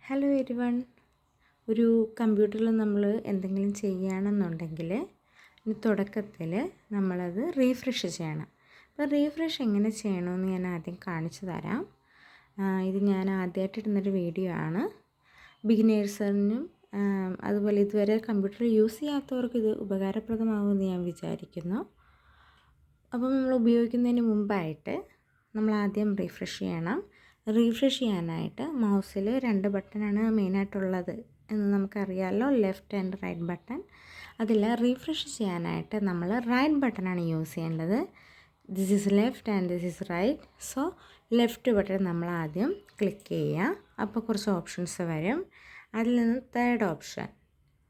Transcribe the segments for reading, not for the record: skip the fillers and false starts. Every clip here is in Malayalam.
Hello everyone. ഒരു കമ്പ്യൂട്ടറിൽ നമ്മൾ എന്തെങ്കിലും ചെയ്യുകയാണെന്നുണ്ടെങ്കിൽ തുടക്കത്തിൽ നമ്മളത് റീഫ്രഷ് ചെയ്യണം. അപ്പോൾ റീഫ്രഷ് എങ്ങനെ ചെയ്യണമെന്ന് ഞാൻ ആദ്യം കാണിച്ചു തരാം. ഇത് ഞാൻ ആദ്യമായിട്ട് ഇടുന്നൊരു വീഡിയോ ആണ്. ബിഗിനേഴ്സിനും അതുപോലെ ഇതുവരെ കമ്പ്യൂട്ടർ യൂസ് ചെയ്യാത്തവർക്ക് ഇത് ഉപകാരപ്രദമാകുമെന്ന് ഞാൻ വിചാരിക്കുന്നു. അപ്പം നമ്മൾ ഉപയോഗിക്കുന്നതിന് മുമ്പായിട്ട് നമ്മൾ ആദ്യം റീഫ്രഷ് ചെയ്യണം. റീഫ്രഷ് ചെയ്യാനായിട്ട് മൗസിൽ 2 ബട്ടണാണ് മെയിനായിട്ടുള്ളത് എന്ന് നമുക്കറിയാമല്ലോ, ലെഫ്റ്റ് ആൻഡ് റൈറ്റ് ബട്ടൺ. അതിൽ റീഫ്രഷ് ചെയ്യാനായിട്ട് നമ്മൾ റൈറ്റ് ബട്ടണാണ് യൂസ് ചെയ്യേണ്ടത്. This is left and this is right. So left button നമ്മൾ ആദ്യം ക്ലിക്ക് ചെയ്യുക. അപ്പോൾ കുറച്ച് ഓപ്ഷൻസ് വരും. അതിൽ നിന്ന് തേർഡ് ഓപ്ഷൻ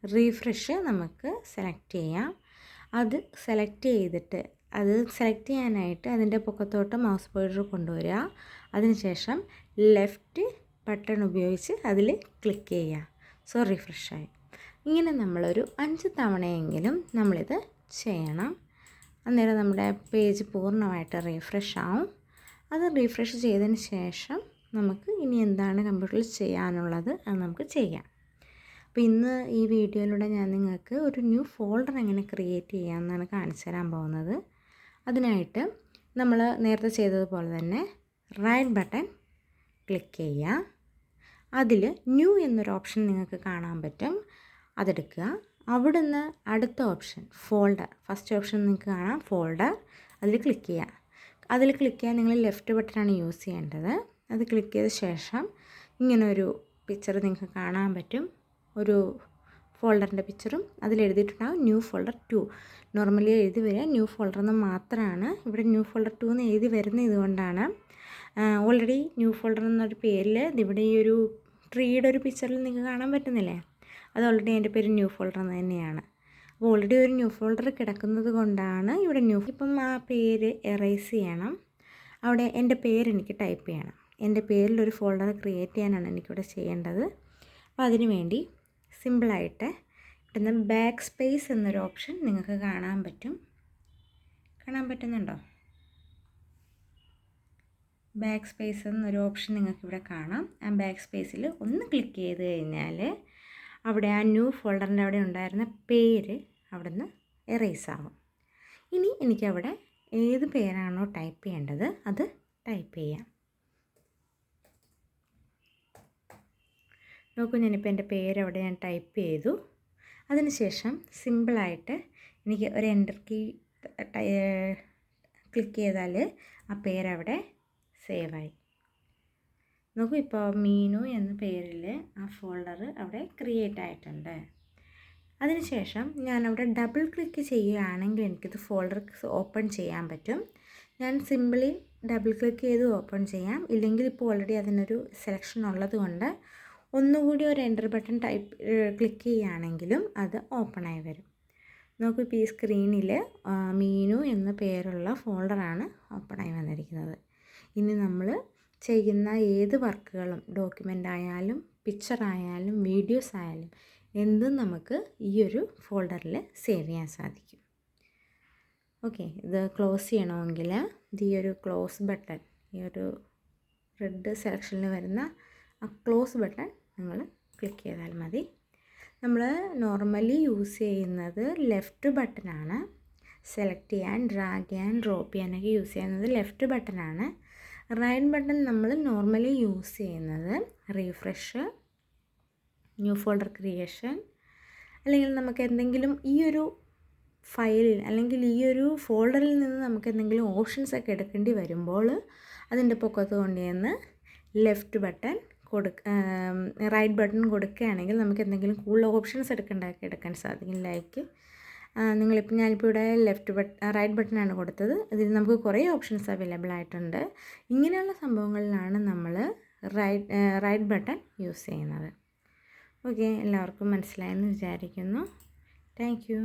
റീഫ്രഷ് നമുക്ക് സെലക്ട് ചെയ്യാം. അത് സെലക്ട് ചെയ്തിട്ട് അത് സെലക്ട് ചെയ്യാനായിട്ട് അതിൻ്റെ പൊക്കത്തോട്ട് മൗസ് പോയിൻ്റർ കൊണ്ടുവരിക. അതിനുശേഷം ലെഫ്റ്റ് ബട്ടൺ ഉപയോഗിച്ച് അതിൽ ക്ലിക്ക് ചെയ്യുക. സോ റിഫ്രഷായി. ഇങ്ങനെ നമ്മളൊരു 5 തവണയെങ്കിലും നമ്മളിത് ചെയ്യണം. അന്നേരം നമ്മുടെ പേജ് പൂർണ്ണമായിട്ട് റീഫ്രഷ് ആവും. അത് റീഫ്രഷ് ചെയ്തതിന് ശേഷം നമുക്ക് ഇനി എന്താണ് കമ്പ്യൂട്ടറിൽ ചെയ്യാനുള്ളത് അത് നമുക്ക് ചെയ്യാം. അപ്പോൾ ഇന്ന് ഈ വീഡിയോയിലൂടെ ഞാൻ നിങ്ങൾക്ക് ഒരു ന്യൂ ഫോൾഡർ എങ്ങനെ ക്രിയേറ്റ് ചെയ്യാമെന്നാണ് കാണിച്ചു തരാൻ പോകുന്നത്. അതിനായിട്ട് നമ്മൾ നേരത്തെ ചെയ്തതുപോലെ തന്നെ റൈറ്റ് ബട്ടൺ ക്ലിക്ക് ചെയ്യുക. അതിൽ ന്യൂ എന്നൊരു ഓപ്ഷൻ നിങ്ങൾക്ക് കാണാൻ പറ്റും. അതെടുക്കുക. അവിടുന്ന് അടുത്ത ഓപ്ഷൻ ഫോൾഡർ, ഫസ്റ്റ് ഓപ്ഷൻ നിങ്ങൾക്ക് കാണാം ഫോൾഡർ. അതിൽ ക്ലിക്ക് ചെയ്യുക. അതിൽ ക്ലിക്ക് ചെയ്യാൻ നിങ്ങൾ ലെഫ്റ്റ് ബട്ടണാണ് യൂസ് ചെയ്യേണ്ടത്. അത് ക്ലിക്ക് ചെയ്ത ശേഷം ഇങ്ങനൊരു പിക്ചർ നിങ്ങൾക്ക് കാണാൻ പറ്റും. ഒരു ഫോൾഡറിൻ്റെ പിക്ചറും അതിൽ എഴുതിയിട്ടുണ്ടാകും ന്യൂ ഫോൾഡർ 2. നോർമലി എഴുതി വരിക ന്യൂ ഫോൾഡർ എന്ന് മാത്രമാണ്. ഇവിടെ ന്യൂ ഫോൾഡർ 2 എന്ന് എഴുതി വരുന്നത് ഇതുകൊണ്ടാണ്. ഓൾറെഡി ന്യൂ ഫോൾഡർ എന്നൊരു പേരിൽ ഇവിടെ ഈ ഒരു ട്രീയുടെ ഒരു പിക്ചറിൽ നിങ്ങൾക്ക് കാണാൻ പറ്റുന്നില്ലേ, അത് ഓൾറെഡി അതിൻ്റെ പേര് ന്യൂ ഫോൾഡർ എന്ന് തന്നെയാണ്. അപ്പോൾ ഓൾറെഡി ഒരു ന്യൂ ഫോൾഡർ കിടക്കുന്നത് കൊണ്ടാണ് ഇവിടെ ഇപ്പം ആ പേര് എറേസ് ചെയ്യണം. അവിടെ എൻ്റെ പേര് എനിക്ക് ടൈപ്പ് ചെയ്യണം. എൻ്റെ പേരിലൊരു ഫോൾഡർ ക്രിയേറ്റ് ചെയ്യാനാണ് എനിക്കിവിടെ ചെയ്യേണ്ടത്. അപ്പോൾ അതിനു വേണ്ടി സിമ്പിളായിട്ട് ഇവിടുന്ന് ബാക്ക് സ്പേസ് എന്നൊരു ഓപ്ഷൻ നിങ്ങൾക്ക് കാണാൻ പറ്റുന്നുണ്ടോ? ബാക്ക് സ്പേസ് എന്നൊരു ഓപ്ഷൻ നിങ്ങൾക്കിവിടെ കാണാം. ആ ബാക്ക് സ്പേസിൽ ഒന്ന് ക്ലിക്ക് ചെയ്ത് കഴിഞ്ഞാൽ അവിടെ ആ ന്യൂ ഫോൾഡറിൻ്റെ അവിടെ ഉണ്ടായിരുന്ന പേര് അവിടെ നിന്ന് എറേസ് ആകും. ഇനി എനിക്കവിടെ ഏത് പേരാണോ ടൈപ്പ് ചെയ്യേണ്ടത് അത് ടൈപ്പ് ചെയ്യാം. നോക്കൂ, ഞാനിപ്പോൾ എൻ്റെ പേര് അവിടെ ഞാൻ ടൈപ്പ് ചെയ്തു. അതിനുശേഷം സിമ്പിളായിട്ട് എനിക്ക് ഒരു എൻ്റർ കീ ക്ലിക്ക് ചെയ്താൽ ആ പേരവിടെ സേവായി. നോക്കൂ, ഇപ്പോൾ മീനു എന്ന പേരിൽ ആ ഫോൾഡർ അവിടെ ക്രിയേറ്റ് ആയിട്ടുണ്ട്. അതിനുശേഷം ഞാനവിടെ ഡബിൾ ക്ലിക്ക് ചെയ്യുകയാണെങ്കിൽ എനിക്കിത് ഫോൾഡർ ഓപ്പൺ ചെയ്യാൻ പറ്റും. ഞാൻ സിമ്പിളി ഡബിൾ ക്ലിക്ക് ചെയ്ത് ഓപ്പൺ ചെയ്യാം. ഇല്ലെങ്കിൽ ഇപ്പോൾ ഓൾറെഡി അതിനൊരു സെലക്ഷൻ ഉള്ളത് കൊണ്ട് ഒന്നുകൂടി ഒരു എൻ്റർ ബട്ടൺ ക്ലിക്ക് ചെയ്യുകയാണെങ്കിലും അത് ഓപ്പണായി വരും. നോക്കൂ, ഇപ്പോൾ ഈ സ്ക്രീനിൽ മീനു എന്ന പേരുള്ള ഫോൾഡറാണ് ഓപ്പണായി വന്നിരിക്കുന്നത്. ഇനി നമ്മൾ ചെയ്യുന്ന ഏത് വർക്കുകളും ഡോക്യുമെൻ്റ് ആയാലും പിക്ചർ ആയാലും വീഡിയോസ് ആയാലും എന്തും നമുക്ക് ഈ ഒരു ഫോൾഡറിൽ സേവ് ചെയ്യാൻ സാധിക്കും. ഓക്കെ, ഇത് ക്ലോസ് ചെയ്യണമെങ്കിൽ ഈ ഒരു ക്ലോസ് ബട്ടൺ, ഈ ഒരു റെഡ് സെലക്ഷനിൽ വരുന്ന ആ ക്ലോസ് ബട്ടൺ നിങ്ങൾ ക്ലിക്ക് ചെയ്താൽ മതി. നമ്മൾ നോർമലി യൂസ് ചെയ്യുന്നത് ലെഫ്റ്റ് ബട്ടനാണ്. സെലക്ട് ചെയ്യാൻ, ഡ്രാഗ് ചെയ്യാൻ, ഡ്രോപ്പ് ചെയ്യാനൊക്കെ യൂസ് ചെയ്യുന്നത് ലെഫ്റ്റ് ബട്ടനാണ്. റൈറ്റ് ബട്ടൺ നമ്മൾ നോർമലി യൂസ് ചെയ്യുന്നത് റീഫ്രഷ്, ന്യൂ ഫോൾഡർ ക്രിയേഷൻ, അല്ലെങ്കിൽ നമുക്ക് എന്തെങ്കിലും ഈ ഒരു ഫയലിൽ അല്ലെങ്കിൽ ഈ ഒരു ഫോൾഡറിൽ നിന്ന് നമുക്ക് എന്തെങ്കിലും ഓപ്ഷൻസൊക്കെ എടുക്കേണ്ടി വരുമ്പോൾ അതിൻ്റെ പൊക്കത്ത് കൊണ്ടുവന്ന് ലെഫ്റ്റ് ബട്ടൺ റൈറ്റ് ബട്ടൺ കൊടുക്കുകയാണെങ്കിൽ നമുക്ക് എന്തെങ്കിലും കൂടുതൽ ഓപ്ഷൻസ് എടുക്കാൻ സാധിക്കും. ലൈക്ക് ഞാനിപ്പോൾ ഇവിടെ റൈറ്റ് ബട്ടണാണ് കൊടുത്തത്. ഇതിൽ നമുക്ക് കുറേ ഓപ്ഷൻസ് അവൈലബിൾ ആയിട്ടുണ്ട്. ഇങ്ങനെയുള്ള സംഭവങ്ങളിലാണ് നമ്മൾ റൈറ്റ് ബട്ടൺ യൂസ് ചെയ്യുന്നത്. ഓക്കെ, എല്ലാവർക്കും മനസ്സിലായെന്ന് വിചാരിക്കുന്നു. Thank you.